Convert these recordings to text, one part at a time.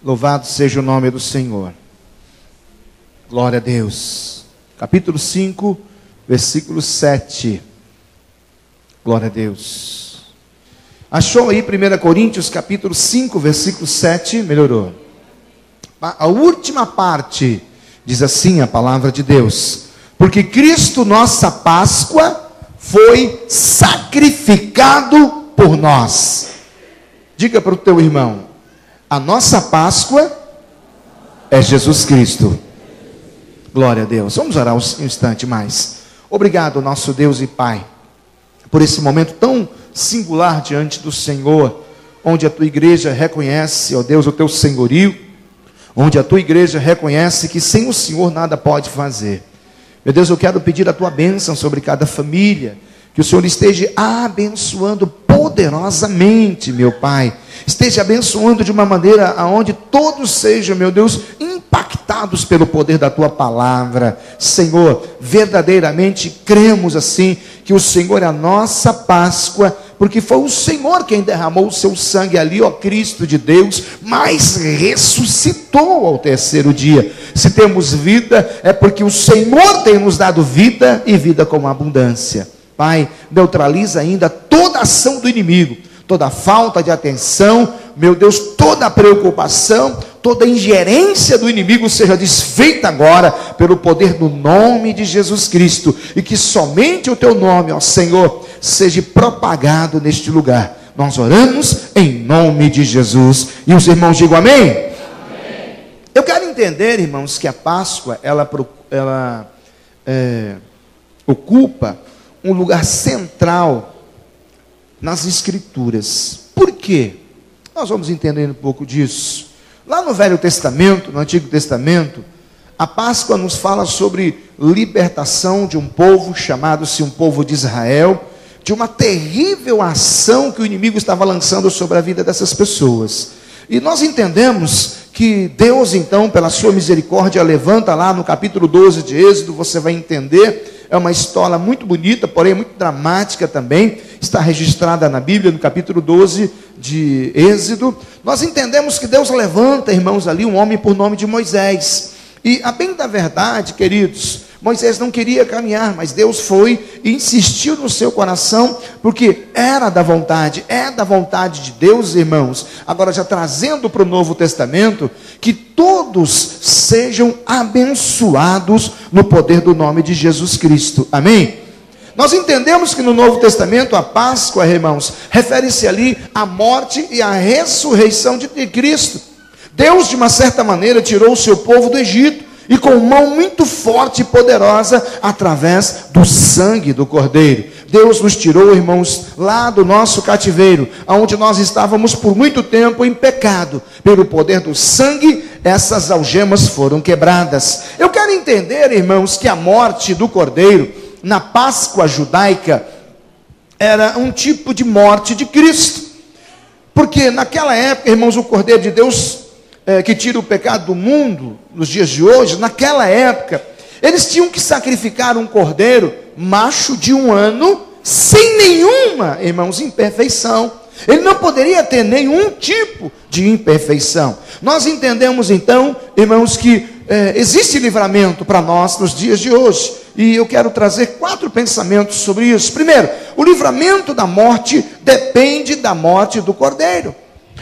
Louvado seja o nome do Senhor. Glória a Deus. Capítulo 5, versículo 7. Glória a Deus. Achou aí 1 Coríntios capítulo 5, versículo 7? Melhorou. A última parte diz assim a palavra de Deus: porque Cristo, nossa Páscoa, foi sacrificado por nós. Diga para o teu irmão: a nossa Páscoa é Jesus Cristo. Glória a Deus. Vamos orar um instante mais. Obrigado, nosso Deus e Pai, por esse momento tão singular diante do Senhor, onde a tua igreja reconhece, ó Deus, o teu senhorio, onde a tua igreja reconhece que sem o Senhor nada pode fazer. Meu Deus, eu quero pedir a tua bênção sobre cada família, que o Senhor esteja abençoando poderosamente, meu Pai, esteja abençoando de uma maneira aonde todos sejam, meu Deus, impactados pelo poder da tua palavra. Senhor, verdadeiramente cremos assim, que o Senhor é a nossa Páscoa, porque foi o Senhor quem derramou o seu sangue ali, ó Cristo de Deus, mas ressuscitou ao terceiro dia. Se temos vida, é porque o Senhor tem nos dado vida, e vida com abundância. Pai, neutraliza ainda toda ação do inimigo, toda falta de atenção, meu Deus, toda preocupação, toda ingerência do inimigo seja desfeita agora, pelo poder do nome de Jesus Cristo, e que somente o teu nome, ó Senhor, seja propagado neste lugar. Nós oramos em nome de Jesus, e os irmãos digam amém? Amém. Eu quero entender, irmãos, que a Páscoa, ela ocupa um lugar central nas Escrituras. Por quê? Nós vamos entender um pouco disso. Lá no Velho Testamento, no Antigo Testamento, a Páscoa nos fala sobre libertação de um povo, chamado-se um povo de Israel, de uma terrível ação que o inimigo estava lançando sobre a vida dessas pessoas. E nós entendemos que Deus, então, pela sua misericórdia, levanta lá no capítulo 12 de Êxodo, você vai entender. É uma história muito bonita, porém muito dramática também. Está registrada na Bíblia, no capítulo 12 de Êxodo. Nós entendemos que Deus levanta, irmãos, ali um homem por nome de Moisés. E, a bem da verdade, queridos, Moisés não queria caminhar, mas Deus foi e insistiu no seu coração, porque é da vontade de Deus, irmãos. Agora, já trazendo para o Novo Testamento, que todos sejam abençoados no poder do nome de Jesus Cristo. Amém? Nós entendemos que no Novo Testamento a Páscoa, irmãos, refere-se ali à morte e à ressurreição de Cristo. Deus, de uma certa maneira, tirou o seu povo do Egito, e com mão muito forte e poderosa, através do sangue do Cordeiro. Deus nos tirou, irmãos, lá do nosso cativeiro, onde nós estávamos por muito tempo em pecado. Pelo poder do sangue, essas algemas foram quebradas. Eu quero entender, irmãos, que a morte do Cordeiro, na Páscoa judaica, era um tipo de morte de Cristo. Porque naquela época, irmãos, o Cordeiro de Deus, que tira o pecado do mundo, nos dias de hoje, naquela época, eles tinham que sacrificar um cordeiro macho de 1 ano, sem nenhuma, irmãos, imperfeição. Ele não poderia ter nenhum tipo de imperfeição. Nós entendemos então, irmãos, que existe livramento para nós nos dias de hoje. E eu quero trazer 4 pensamentos sobre isso. Primeiro, o livramento da morte depende da morte do cordeiro.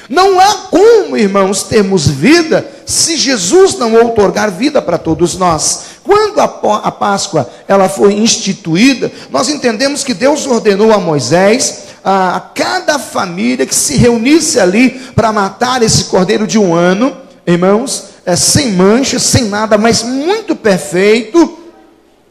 Não há como, irmãos, termos vida se Jesus não outorgar vida para todos nós. Quando a Páscoa ela foi instituída, nós entendemos que Deus ordenou a Moisés, a cada família que se reunisse ali para matar esse cordeiro de 1 ano, irmãos, sem mancha, sem nada, mas muito perfeito.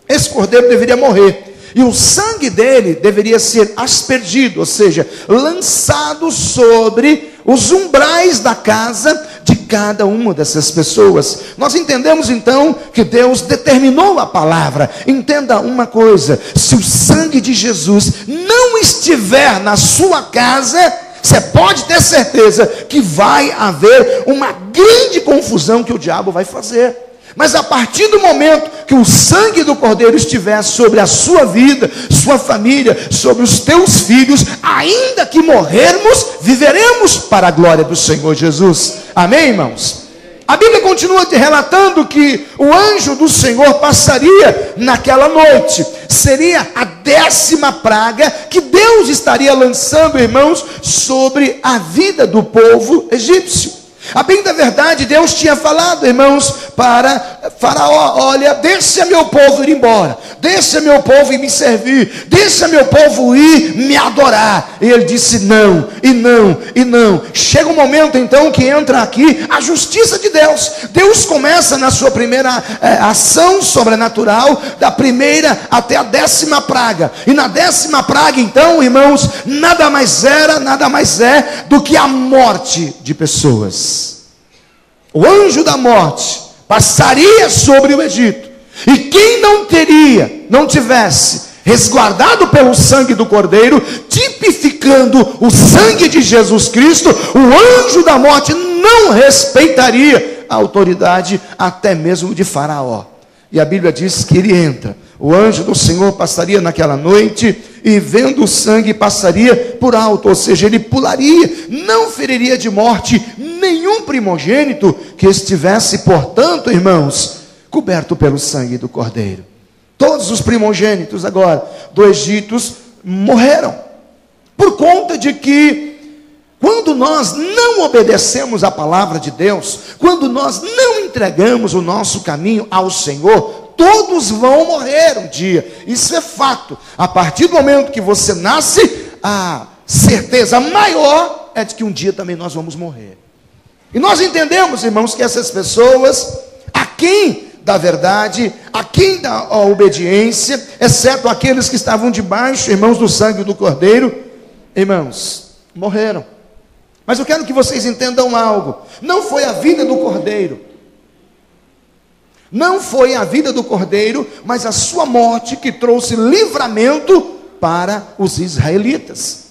Esse cordeiro deveria morrer. E o sangue dele deveria ser aspergido, ou seja, lançado sobre os umbrais da casa de cada uma dessas pessoas. Nós entendemos então que Deus determinou a palavra. Entenda uma coisa: se o sangue de Jesus não estiver na sua casa, você pode ter certeza que vai haver uma grande confusão que o diabo vai fazer. Mas a partir do momento que o sangue do Cordeiro estiver sobre a sua vida, sua família, sobre os teus filhos, ainda que morrermos, viveremos para a glória do Senhor Jesus. Amém, irmãos? A Bíblia continua relatando que o anjo do Senhor passaria naquela noite. Seria a 10ª praga que Deus estaria lançando, irmãos, sobre a vida do povo egípcio. A bem da verdade, Deus tinha falado, irmãos, para Faraó: olha, deixa meu povo ir embora, deixa meu povo ir me servir, deixa meu povo ir me adorar. E ele disse não, e não, e não. Chega um momento então que entra aqui a justiça de Deus. Deus começa na sua primeira ação sobrenatural, da primeira até a 10ª praga. E na 10ª praga então, irmãos, nada mais é do que a morte de pessoas. O anjo da morte passaria sobre o Egito, e quem não tivesse resguardado pelo sangue do Cordeiro, tipificando o sangue de Jesus Cristo, o anjo da morte não respeitaria a autoridade até mesmo de Faraó. E a Bíblia diz que ele entra. O anjo do Senhor passaria naquela noite e, vendo o sangue, passaria por alto, ou seja, ele pularia, não feriria de morte nenhum primogênito que estivesse, portanto, irmãos, coberto pelo sangue do Cordeiro. Todos os primogênitos agora do Egito morreram, por conta de que, quando nós não obedecemos a palavra de Deus, quando nós não entregamos o nosso caminho ao Senhor, todos vão morrer um dia. Isso é fato. A partir do momento que você nasce, a certeza maior é de que um dia também nós vamos morrer. E nós entendemos, irmãos, que essas pessoas, aquém da verdade, aquém da obediência, exceto aqueles que estavam debaixo, irmãos, do sangue do Cordeiro, irmãos, morreram. Mas eu quero que vocês entendam algo. Não foi a vida do Cordeiro, não foi a vida do Cordeiro, mas a sua morte que trouxe livramento para os israelitas.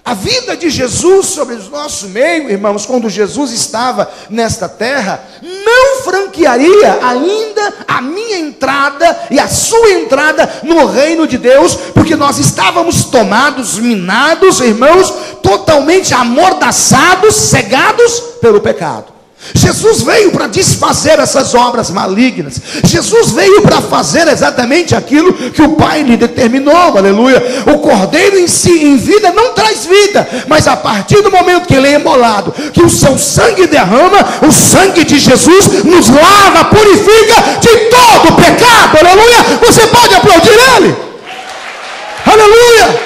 A vida de Jesus sobre o nosso meio, irmãos, quando Jesus estava nesta terra, não franquearia ainda a minha entrada e a sua entrada no reino de Deus, porque nós estávamos tomados, minados, irmãos, totalmente amordaçados, cegados pelo pecado. Jesus veio para desfazer essas obras malignas. Jesus veio para fazer exatamente aquilo que o Pai lhe determinou, aleluia. O Cordeiro em si, em vida, não traz vida, mas a partir do momento que ele é imolado, que o seu sangue derrama, o sangue de Jesus nos lava, purifica de todo pecado, aleluia. Você pode aplaudir ele? Aleluia!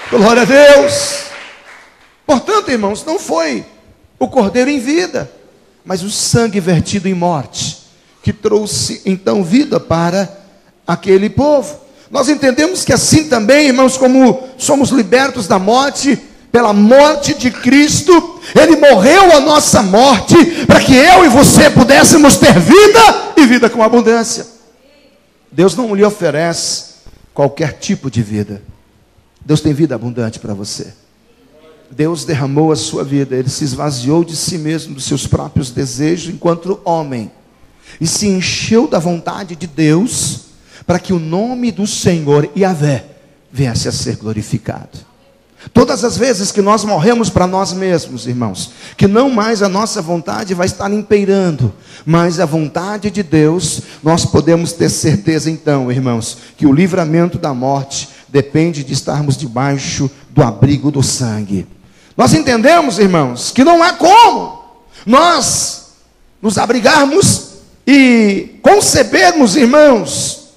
Glória a Deus. Portanto, irmãos, não foi o Cordeiro em vida, mas o sangue vertido em morte, que trouxe então vida para aquele povo. Nós entendemos que assim também, irmãos, como somos libertos da morte, pela morte de Cristo, ele morreu a nossa morte, para que eu e você pudéssemos ter vida, e vida com abundância. Deus não lhe oferece qualquer tipo de vida. Deus tem vida abundante para você. Deus derramou a sua vida, ele se esvaziou de si mesmo, dos seus próprios desejos, enquanto homem, e se encheu da vontade de Deus, para que o nome do Senhor, Yahvé, viesse a ser glorificado. Todas as vezes que nós morremos para nós mesmos, irmãos, que não mais a nossa vontade vai estar imperando, mas a vontade de Deus, nós podemos ter certeza então, irmãos, que o livramento da morte depende de estarmos debaixo do abrigo do sangue. Nós entendemos, irmãos, que não há como nós nos abrigarmos e concebermos, irmãos,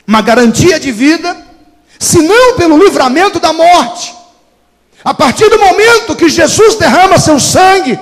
uma garantia de vida, senão pelo livramento da morte. A partir do momento que Jesus derrama seu sangue,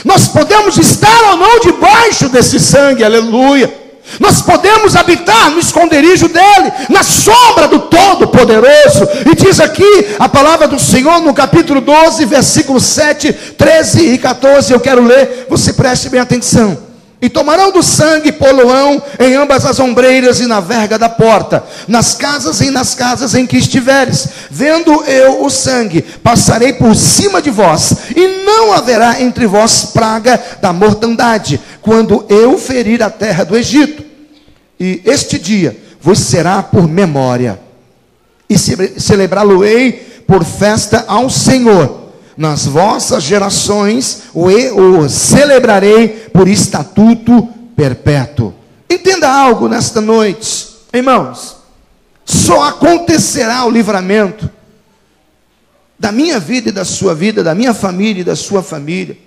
nós podemos estar ou não debaixo desse sangue, aleluia. Nós podemos habitar no esconderijo dele, na sombra do Todo-Poderoso. E diz aqui a palavra do Senhor no capítulo 12, versículos 7, 13 e 14. Eu quero ler, você preste bem atenção. E tomarão do sangue, pô-lo-ão em ambas as ombreiras e na verga da porta, nas casas e nas casas em que estiveres. Vendo eu o sangue, passarei por cima de vós, e não haverá entre vós praga da mortandade, quando eu ferir a terra do Egito. E este dia vos será por memória, e celebrá-lo-ei por festa ao Senhor. Nas vossas gerações o celebrarei por estatuto perpétuo. Entenda algo nesta noite, irmãos. Só acontecerá o livramento da minha vida e da sua vida, da minha família e da sua família,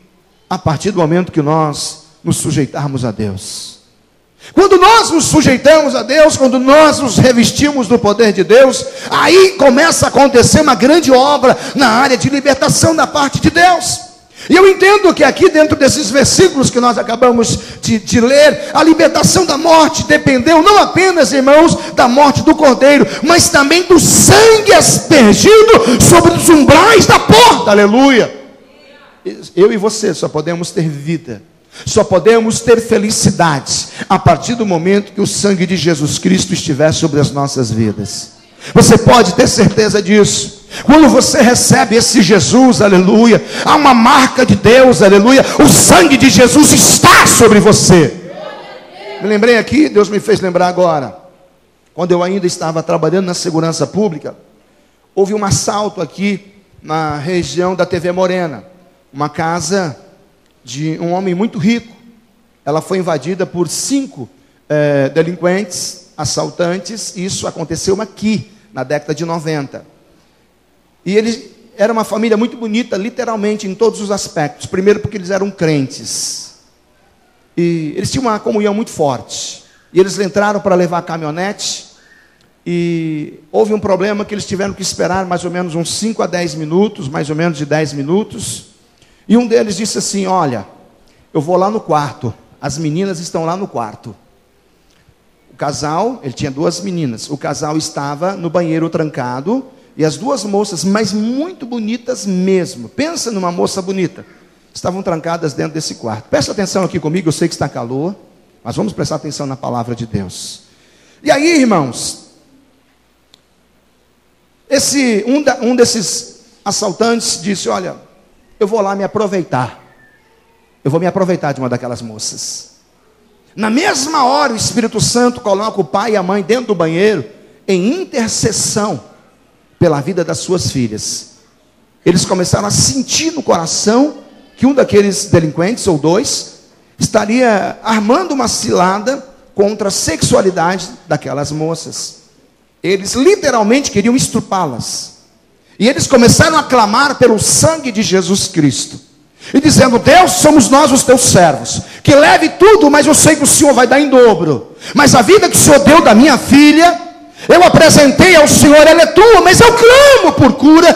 a partir do momento que nós nos sujeitarmos a Deus. Quando nós nos sujeitamos a Deus, quando nós nos revestimos do poder de Deus, aí começa a acontecer uma grande obra na área de libertação da parte de Deus. E eu entendo que aqui dentro desses versículos que nós acabamos de ler, a libertação da morte dependeu não apenas, irmãos, da morte do Cordeiro, mas também do sangue aspergido sobre os umbrais da porta, aleluia. Eu e você só podemos ter vida, só podemos ter felicidade a partir do momento que o sangue de Jesus Cristo estiver sobre as nossas vidas. Você pode ter certeza disso. Quando você recebe esse Jesus, aleluia, há uma marca de Deus, aleluia, o sangue de Jesus está sobre você. Me lembrei aqui, Deus me fez lembrar agora, quando eu ainda estava trabalhando na segurança pública, houve um assalto aqui na região da TV Morena, uma casa de um homem muito rico. Ela foi invadida por 5 delinquentes, assaltantes. Isso aconteceu aqui na década de 90. E eles era uma família muito bonita, literalmente em todos os aspectos. Primeiro porque eles eram crentes, e eles tinham uma comunhão muito forte. E eles entraram para levar a caminhonete, e houve um problema que eles tiveram que esperar mais ou menos uns 5 a 10 minutos, mais ou menos de 10 minutos. E um deles disse assim: olha, eu vou lá no quarto, as meninas estão lá no quarto. O casal, ele tinha 2 meninas, o casal estava no banheiro trancado, e as 2 moças, mas muito bonitas mesmo, pensa numa moça bonita, estavam trancadas dentro desse quarto. Presta atenção aqui comigo, eu sei que está calor, mas vamos prestar atenção na palavra de Deus. E aí, irmãos, um desses assaltantes disse: olha, eu vou lá me aproveitar, eu vou me aproveitar de uma daquelas moças. Na mesma hora o Espírito Santo coloca o pai e a mãe dentro do banheiro, em intercessão pela vida das suas filhas. Eles começaram a sentir no coração que um daqueles delinquentes, ou 2, estaria armando uma cilada contra a sexualidade daquelas moças. Eles literalmente queriam estrupá-las. E eles começaram a clamar pelo sangue de Jesus Cristo, e dizendo: Deus, somos nós os teus servos, que leve tudo, mas eu sei que o Senhor vai dar em dobro. Mas a vida que o Senhor deu da minha filha, eu apresentei ao Senhor, ela é tua, mas eu clamo por cura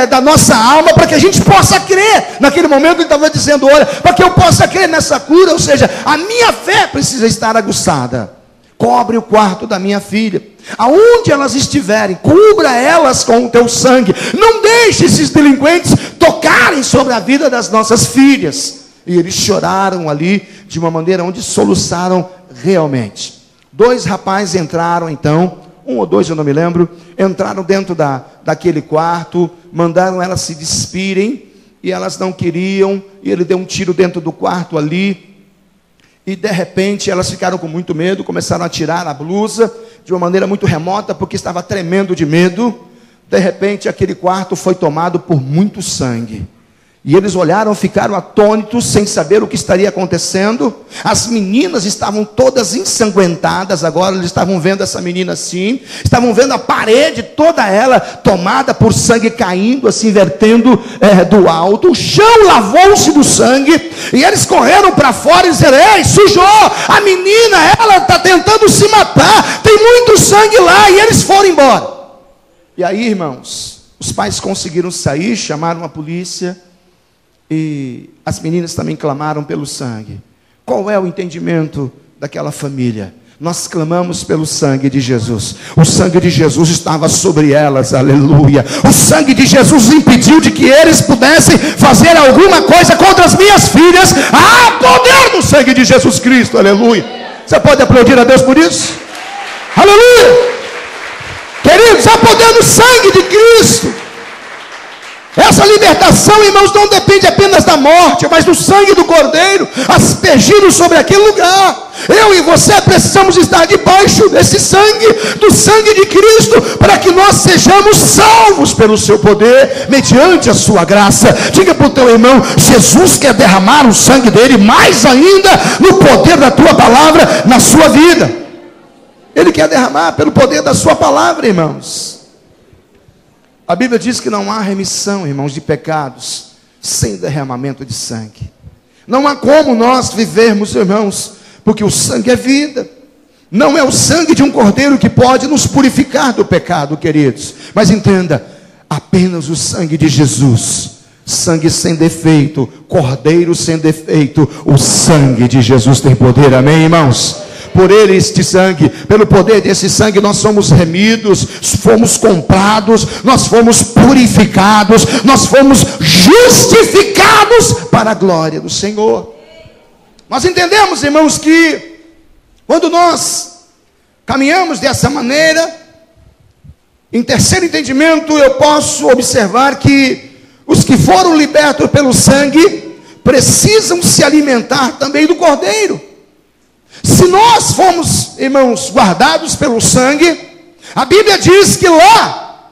da nossa alma, para que a gente possa crer. Naquele momento ele estava dizendo: olha, para que eu possa crer nessa cura, ou seja, a minha fé precisa estar aguçada. Cobre o quarto da minha filha, aonde elas estiverem, cubra elas com o teu sangue. Não deixe esses delinquentes tocarem sobre a vida das nossas filhas. E eles choraram ali de uma maneira onde soluçaram realmente. 2 rapazes entraram então, 1 ou 2 eu não me lembro, entraram dentro daquele quarto, mandaram elas se despirem, e elas não queriam, e ele deu um tiro dentro do quarto ali, e de repente elas ficaram com muito medo, começaram a tirar a blusa, de uma maneira muito remota, porque estava tremendo de medo. De repente aquele quarto foi tomado por muito sangue. E eles olharam, ficaram atônitos, sem saber o que estaria acontecendo. As meninas estavam todas ensanguentadas. Agora eles estavam vendo essa menina assim, estavam vendo a parede toda ela tomada por sangue, caindo assim, vertendo do alto. O chão lavou-se do sangue, e eles correram para fora e disseram: ei, sujou, a menina, ela está tentando se matar, tem muito sangue lá. E eles foram embora. E aí, irmãos, os pais conseguiram sair, chamaram a polícia, e as meninas também clamaram pelo sangue. Qual é o entendimento daquela família? Nós clamamos pelo sangue de Jesus. O sangue de Jesus estava sobre elas, aleluia. O sangue de Jesus impediu de que eles pudessem fazer alguma coisa contra as minhas filhas. Há poder no sangue de Jesus Cristo, aleluia. Você pode aplaudir a Deus por isso? Aleluia. Queridos, há poder no sangue de Cristo. Essa libertação, irmãos, não depende apenas da morte, mas do sangue do Cordeiro aspergido sobre aquele lugar. Eu e você precisamos estar debaixo desse sangue, do sangue de Cristo, para que nós sejamos salvos pelo seu poder, mediante a sua graça. Diga para o teu irmão: Jesus quer derramar o sangue dele mais ainda no poder da tua palavra na sua vida. Ele quer derramar pelo poder da sua palavra, irmãos. A Bíblia diz que não há remissão, irmãos, de pecados sem derramamento de sangue. Não há como nós vivermos, irmãos, porque o sangue é vida. Não é o sangue de um cordeiro que pode nos purificar do pecado, queridos. Mas entenda, apenas o sangue de Jesus, sangue sem defeito, cordeiro sem defeito, o sangue de Jesus tem poder, amém, irmãos? Por ele, este sangue, pelo poder desse sangue, nós somos remidos, fomos comprados, nós fomos purificados, nós fomos justificados para a glória do Senhor. Nós entendemos, irmãos, que quando nós caminhamos dessa maneira, em terceiro entendimento, eu posso observar que os que foram libertos pelo sangue precisam se alimentar também do cordeiro. Se nós fomos, irmãos, guardados pelo sangue, a Bíblia diz que lá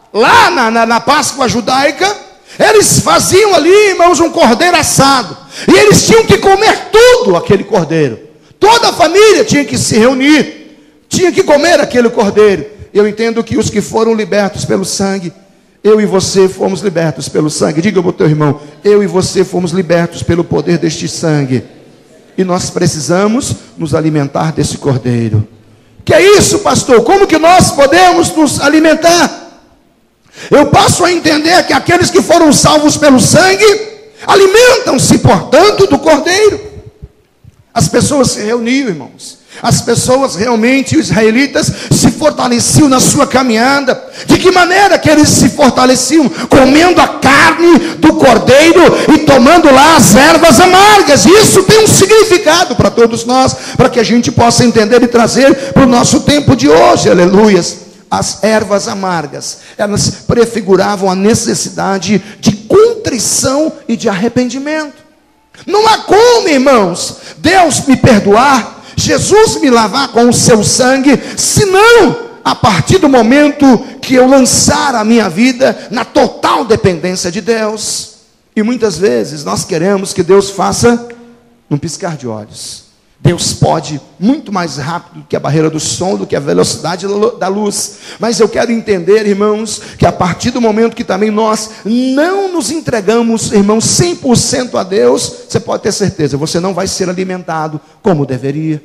na Páscoa judaica, eles faziam ali, irmãos, um cordeiro assado, e eles tinham que comer tudo aquele cordeiro. Toda a família tinha que se reunir, tinha que comer aquele cordeiro. Eu entendo que os que foram libertos pelo sangue, eu e você fomos libertos pelo sangue. Diga para o teu irmão: eu e você fomos libertos pelo poder deste sangue. E nós precisamos nos alimentar desse cordeiro. Que é isso, pastor? Como que nós podemos nos alimentar? Eu passo a entender que aqueles que foram salvos pelo sangue alimentam-se, portanto, do cordeiro. As pessoas se reuniam, irmãos. As pessoas realmente, os israelitas, se fortaleciam na sua caminhada. De que maneira que eles se fortaleciam? Comendo a carne do cordeiro e tomando lá as ervas amargas. Isso tem um significado para todos nós, para que a gente possa entender e trazer para o nosso tempo de hoje, aleluias. As ervas amargas, elas prefiguravam a necessidade de contrição e de arrependimento. Não há como, irmãos, Deus me perdoar, Jesus me lavar com o seu sangue, senão a partir do momento que eu lançar a minha vida na total dependência de Deus. E muitas vezes nós queremos que Deus faça num piscar de olhos. Deus pode muito mais rápido do que a barreira do som, do que a velocidade da luz. Mas eu quero entender, irmãos, que a partir do momento que também nós não nos entregamos, irmãos, 100% a Deus, você pode ter certeza, você não vai ser alimentado como deveria.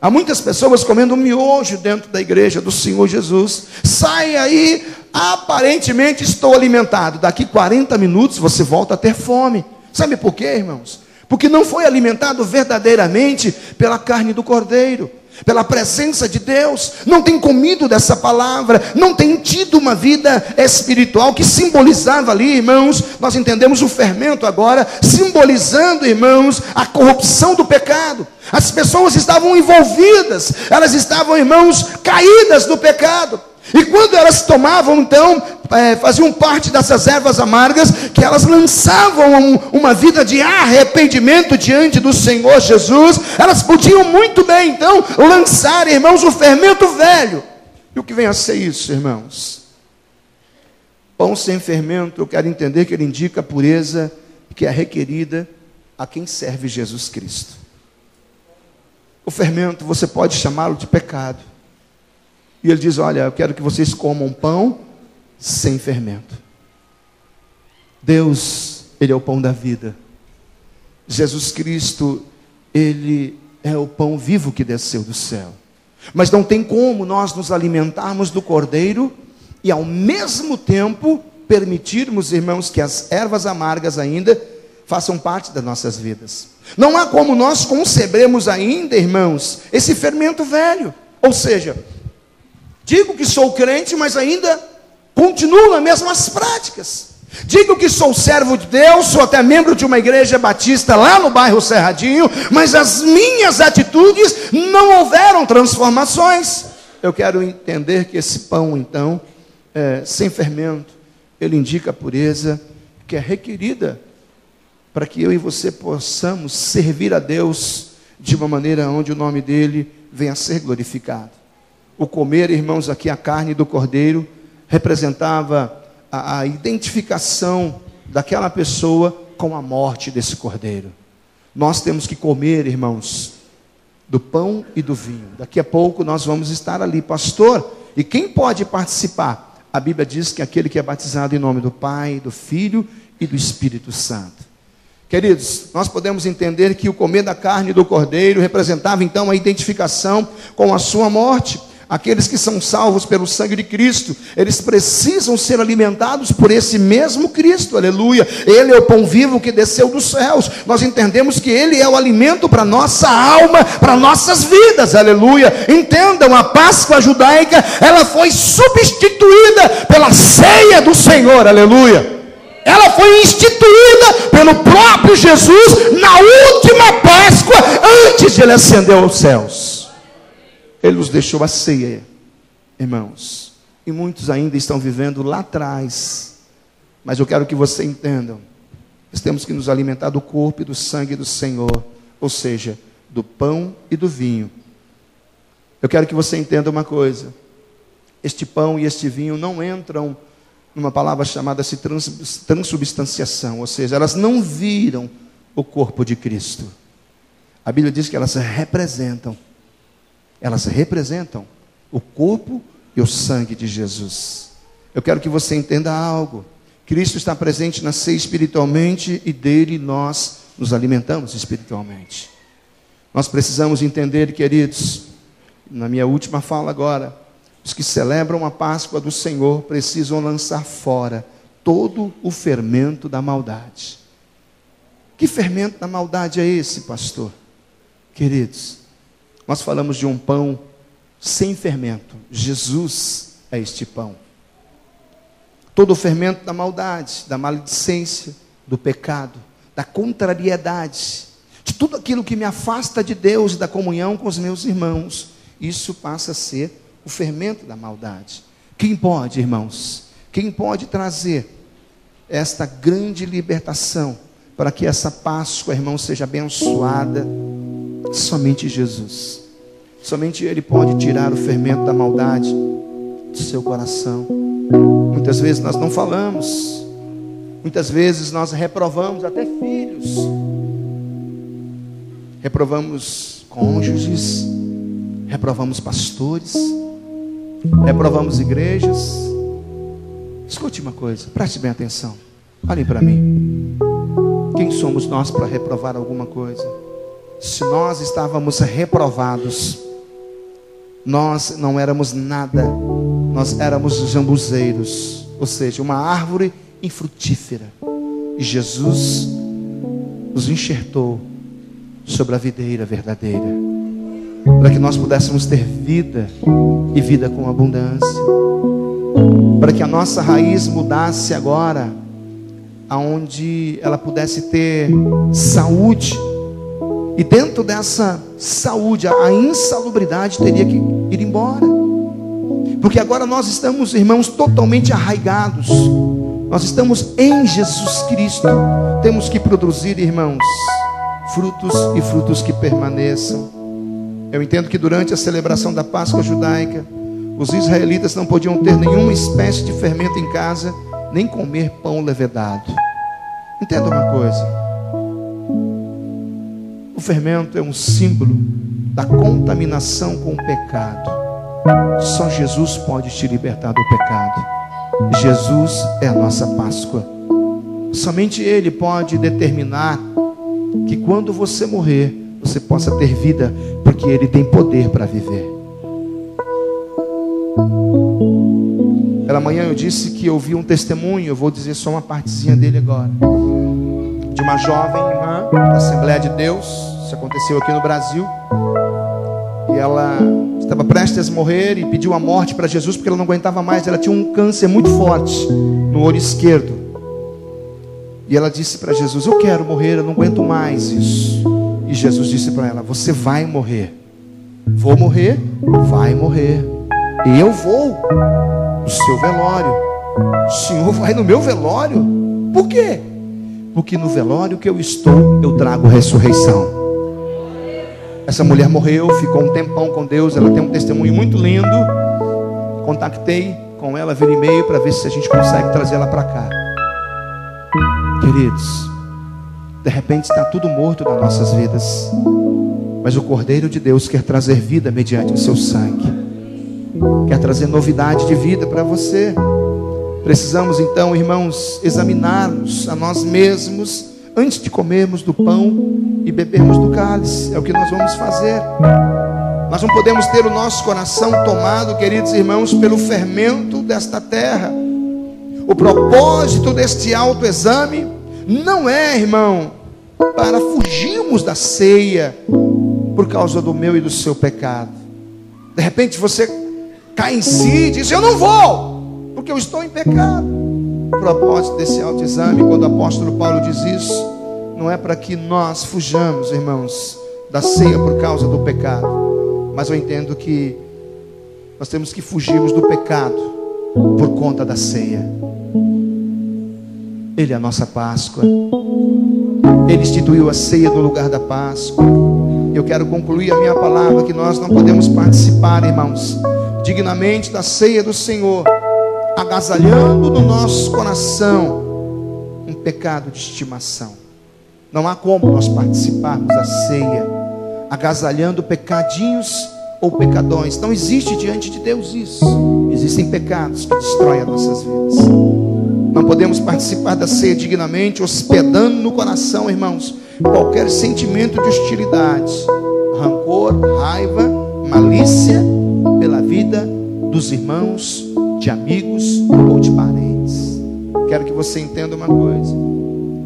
Há muitas pessoas comendo miojo dentro da igreja do Senhor Jesus. Sai aí, aparentemente estou alimentado. Daqui 40 minutos você volta a ter fome. Sabe por quê, irmãos? Porque não foi alimentado verdadeiramente pela carne do cordeiro, pela presença de Deus. Não tem comido dessa palavra, não tem tido uma vida espiritual que simbolizava ali, irmãos, nós entendemos o fermento agora, simbolizando, irmãos, a corrupção do pecado. As pessoas estavam envolvidas, elas estavam, irmãos, caídas no pecado. E quando elas tomavam, então, faziam parte dessas ervas amargas, que elas lançavam uma vida de arrependimento diante do Senhor Jesus, elas podiam muito bem, então, lançar, irmãos, o fermento velho. E o que vem a ser isso, irmãos? Pão sem fermento, eu quero entender que ele indica a pureza que é requerida a quem serve Jesus Cristo. O fermento, você pode chamá-lo de pecado. E ele diz: olha, eu quero que vocês comam pão sem fermento. Deus, ele é o pão da vida. Jesus Cristo, ele é o pão vivo que desceu do céu. Mas não tem como nós nos alimentarmos do cordeiro e ao mesmo tempo permitirmos, irmãos, que as ervas amargas ainda façam parte das nossas vidas. Não há como nós concebermos ainda, irmãos, esse fermento velho. Ou seja, digo que sou crente, mas ainda continuo nas mesmas práticas. Digo que sou servo de Deus, sou até membro de uma igreja batista lá no bairro Cerradinho, mas as minhas atitudes não houveram transformações. Eu quero entender que esse pão, então, sem fermento, ele indica a pureza que é requerida para que eu e você possamos servir a Deus de uma maneira onde o nome dele venha a ser glorificado. O comer, irmãos, aqui a carne do cordeiro representava a identificação daquela pessoa com a morte desse cordeiro. Nós temos que comer, irmãos, do pão e do vinho. Daqui a pouco nós vamos estar ali, pastor. E quem pode participar? A Bíblia diz que aquele que é batizado em nome do Pai, do Filho e do Espírito Santo. Queridos, nós podemos entender que o comer da carne do cordeiro representava então a identificação com a sua morte. Aqueles que são salvos pelo sangue de Cristo, eles precisam ser alimentados por esse mesmo Cristo, aleluia. Ele é o pão vivo que desceu dos céus. Nós entendemos que Ele é o alimento para nossa alma, para nossas vidas, aleluia. Entendam, a Páscoa judaica, ela foi substituída pela ceia do Senhor, aleluia. Ela foi instituída pelo próprio Jesus na última Páscoa, antes de Ele ascender aos céus. Ele nos deixou a ceia, irmãos. E muitos ainda estão vivendo lá atrás. Mas eu quero que você entendam. Nós temos que nos alimentar do corpo e do sangue do Senhor. Ou seja, do pão e do vinho. Eu quero que você entenda uma coisa. Este pão e este vinho não entram numa palavra chamada transubstanciação. Ou seja, elas não viram o corpo de Cristo. A Bíblia diz que elas representam. Elas representam o corpo e o sangue de Jesus. Eu quero que você entenda algo. Cristo está presente na ceia espiritualmente e dele nós nos alimentamos espiritualmente. Nós precisamos entender, queridos, na minha última fala agora, os que celebram a Páscoa do Senhor precisam lançar fora todo o fermento da maldade. Que fermento da maldade é esse, pastor? Queridos, nós falamos de um pão sem fermento. Jesus é este pão. Todo o fermento da maldade, da maledicência, do pecado, da contrariedade, de tudo aquilo que me afasta de Deus e da comunhão com os meus irmãos, isso passa a ser o fermento da maldade. Quem pode, irmãos? Quem pode trazer esta grande libertação para que essa Páscoa, irmão, seja abençoada? Somente Jesus. Somente Ele pode tirar o fermento da maldade do seu coração. Muitas vezes nós não falamos. Muitas vezes nós reprovamos até filhos. Reprovamos cônjuges. Reprovamos pastores. Reprovamos igrejas. Escute uma coisa, preste bem atenção. Olhem para mim. Quem somos nós para reprovar alguma coisa? Se nós estávamos reprovados, nós não éramos nada, nós éramos jambuzeiros, ou seja, uma árvore infrutífera. E Jesus nos enxertou sobre a videira verdadeira, para que nós pudéssemos ter vida e vida com abundância, para que a nossa raiz mudasse agora, aonde ela pudesse ter saúde. E dentro dessa saúde, a insalubridade teria que ir embora. Porque agora nós estamos, irmãos, totalmente arraigados. Nós estamos em Jesus Cristo. Temos que produzir, irmãos, frutos e frutos que permaneçam. Eu entendo que durante a celebração da Páscoa judaica, os israelitas não podiam ter nenhuma espécie de fermento em casa, nem comer pão levedado. Entenda uma coisa. O fermento é um símbolo da contaminação com o pecado. Só Jesus pode te libertar do pecado. Jesus é a nossa Páscoa. Somente Ele pode determinar que quando você morrer, você possa ter vida, porque Ele tem poder para viver. Pela manhã eu disse que eu vi um testemunho, eu vou dizer só uma partezinha dele agora, de uma jovem irmã da Assembleia de Deus. Isso aconteceu aqui no Brasil. E ela estava prestes a morrer e pediu a morte para Jesus porque ela não aguentava mais. Ela tinha um câncer muito forte no olho esquerdo. E ela disse para Jesus: eu quero morrer, eu não aguento mais isso. E Jesus disse para ela: você vai morrer. Vou morrer? Vai morrer. E eu vou no seu velório. O Senhor vai no meu velório? Por quê? Porque no velório que eu estou, eu trago ressurreição. Essa mulher morreu, ficou um tempão com Deus. Ela tem um testemunho muito lindo. Contactei com ela via e-mail para ver se a gente consegue trazer ela para cá. Queridos, de repente está tudo morto nas nossas vidas, mas o Cordeiro de Deus quer trazer vida mediante o seu sangue, quer trazer novidade de vida para você. Precisamos então, irmãos, examinar-nos a nós mesmos antes de comermos do pão e bebermos do cálice. É o que nós vamos fazer. Nós não podemos ter o nosso coração tomado, queridos irmãos, pelo fermento desta terra. O propósito deste autoexame não é, irmão, para fugirmos da ceia por causa do meu e do seu pecado. De repente você cai em si e diz: eu não vou, porque eu estou em pecado. O propósito desse autoexame, quando o apóstolo Paulo diz isso, não é para que nós fujamos, irmãos, da ceia por causa do pecado, mas eu entendo que nós temos que fugirmos do pecado por conta da ceia. Ele é a nossa Páscoa. Ele instituiu a ceia no lugar da Páscoa. Eu quero concluir a minha palavra que nós não podemos participar, irmãos, dignamente da ceia do Senhor, agasalhando no nosso coração um pecado de estimação. Não há como nós participarmos da ceia agasalhando pecadinhos ou pecadões. Não existe diante de Deus isso. Existem pecados que destroem as nossas vidas. Não podemos participar da ceia dignamente hospedando no coração, irmãos, qualquer sentimento de hostilidade, rancor, raiva, malícia pela vida dos irmãos, de amigos ou de parentes. Quero que você entenda uma coisa: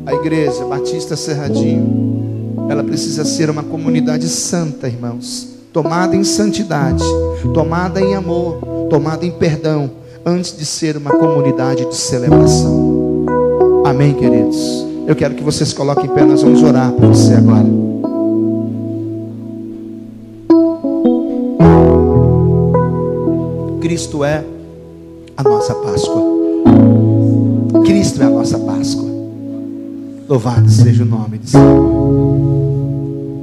a Igreja Batista Cerradinho, ela precisa ser uma comunidade santa, irmãos, tomada em santidade, tomada em amor, tomada em perdão, antes de ser uma comunidade de celebração. Amém, queridos? Eu quero que vocês coloquem em pé, nós vamos orar por você agora. Cristo é a nossa Páscoa. Cristo é a nossa Páscoa. Louvado seja o nome do Senhor.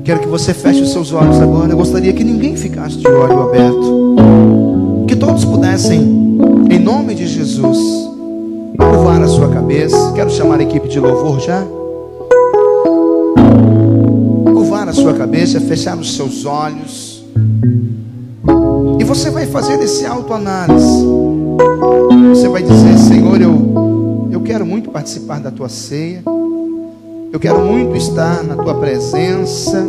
Quero que você feche os seus olhos agora. Eu gostaria que ninguém ficasse de olho aberto, que todos pudessem, em nome de Jesus, curvar a sua cabeça. Quero chamar a equipe de louvor já. Curvar a sua cabeça, fechar os seus olhos. E você vai fazer esse autoanálise. Você vai dizer: Senhor, eu quero muito participar da tua ceia. Eu quero muito estar na tua presença.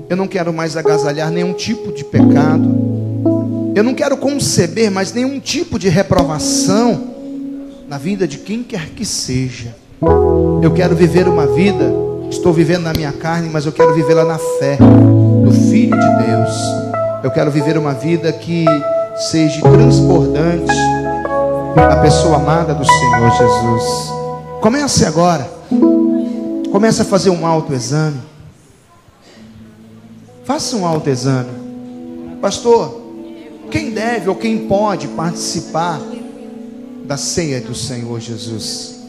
Eu não quero mais agasalhar nenhum tipo de pecado. Eu não quero conceber mais nenhum tipo de reprovação na vida de quem quer que seja. Eu quero viver uma vida, estou vivendo na minha carne, mas eu quero vivê-la na fé do Filho de Deus. Eu quero viver uma vida que seja transbordante da pessoa amada do Senhor Jesus. Comece agora. Comece a fazer um autoexame. Faça um autoexame. Pastor, quem deve ou quem pode participar da ceia do Senhor Jesus?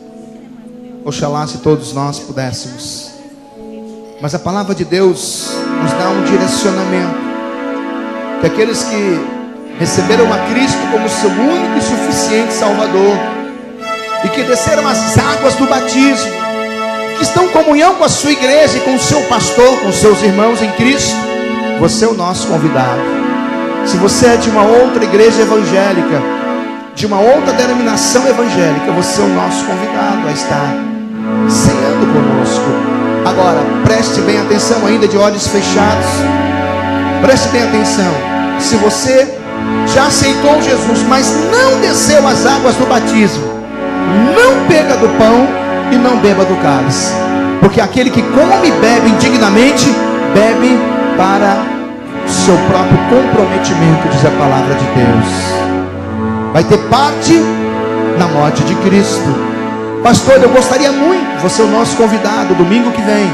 Oxalá se todos nós pudéssemos. Mas a palavra de Deus nos dá um direcionamento, que aqueles que receberam a Cristo como seu único e suficiente Salvador, e que desceram as águas do batismo, que estão em comunhão com a sua igreja e com o seu pastor, com os seus irmãos em Cristo, você é o nosso convidado. Se você é de uma outra igreja evangélica, de uma outra denominação evangélica, você é o nosso convidado a estar ceando conosco. Agora, preste bem atenção, ainda de olhos fechados. Preste bem atenção. Se você já aceitou Jesus, mas não desceu as águas do batismo, não pega do pão e não beba do cálice, porque aquele que come e bebe indignamente, bebe para seu próprio comprometimento, diz a palavra de Deus. Vai ter parte na morte de Cristo. Pastor, eu gostaria muito, você é o nosso convidado, domingo que vem,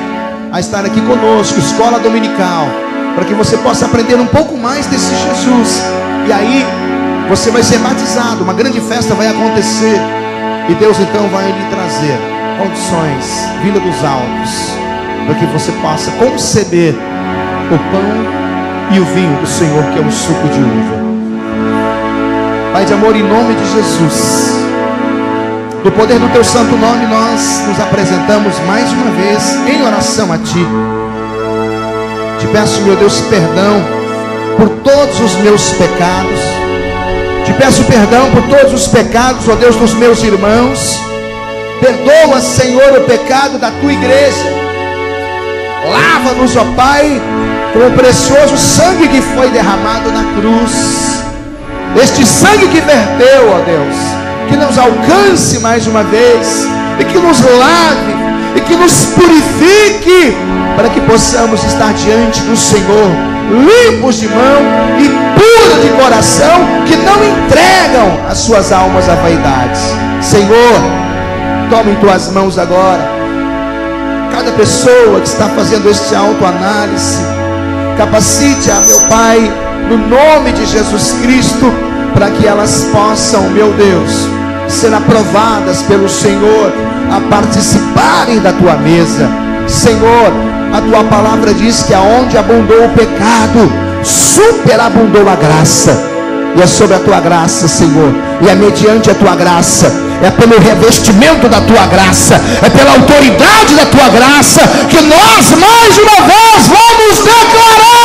a estar aqui conosco, escola dominical, para que você possa aprender um pouco mais desse Jesus. E aí, você vai ser batizado, uma grande festa vai acontecer. E Deus então vai lhe trazer condições, vinda dos altos, para que você possa conceber o pão e o vinho do Senhor, que é um suco de uva. Pai de amor, em nome de Jesus, no poder do teu santo nome, nós nos apresentamos mais uma vez em oração a ti. Te peço, meu Deus, perdão por todos os meus pecados. Te peço perdão por todos os pecados, ó Deus, dos meus irmãos. Perdoa, Senhor, o pecado da tua igreja. Lava-nos, ó Pai, com o precioso sangue que foi derramado na cruz. Este sangue que verteu, ó Deus, que nos alcance mais uma vez, e que nos lave, e que nos purifique, para que possamos estar diante do Senhor, limpos de mão e puros de coração, que não entregam as suas almas à vaidade. Senhor, toma em tuas mãos agora cada pessoa que está fazendo este autoanálise. Capacite-a, meu Pai, no nome de Jesus Cristo, para que elas possam, meu Deus, ser aprovadas pelo Senhor a participarem da tua mesa. Senhor, a tua palavra diz que aonde abundou o pecado, superabundou a graça. E é sobre a tua graça, Senhor, e é mediante a tua graça, é pelo revestimento da tua graça, é pela autoridade da tua graça, que nós mais uma vez vamos declarar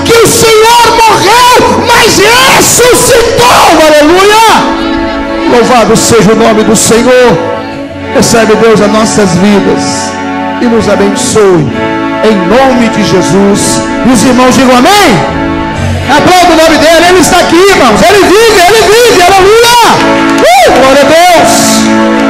que o Senhor morreu, mas ressuscitou. Aleluia! Louvado seja o nome do Senhor. Recebe, Deus, as nossas vidas e nos abençoe, em nome de Jesus. E os irmãos digam amém. Aplauda o nome dele, ele está aqui, irmãos. Ele vive, aleluia! Glória a Deus!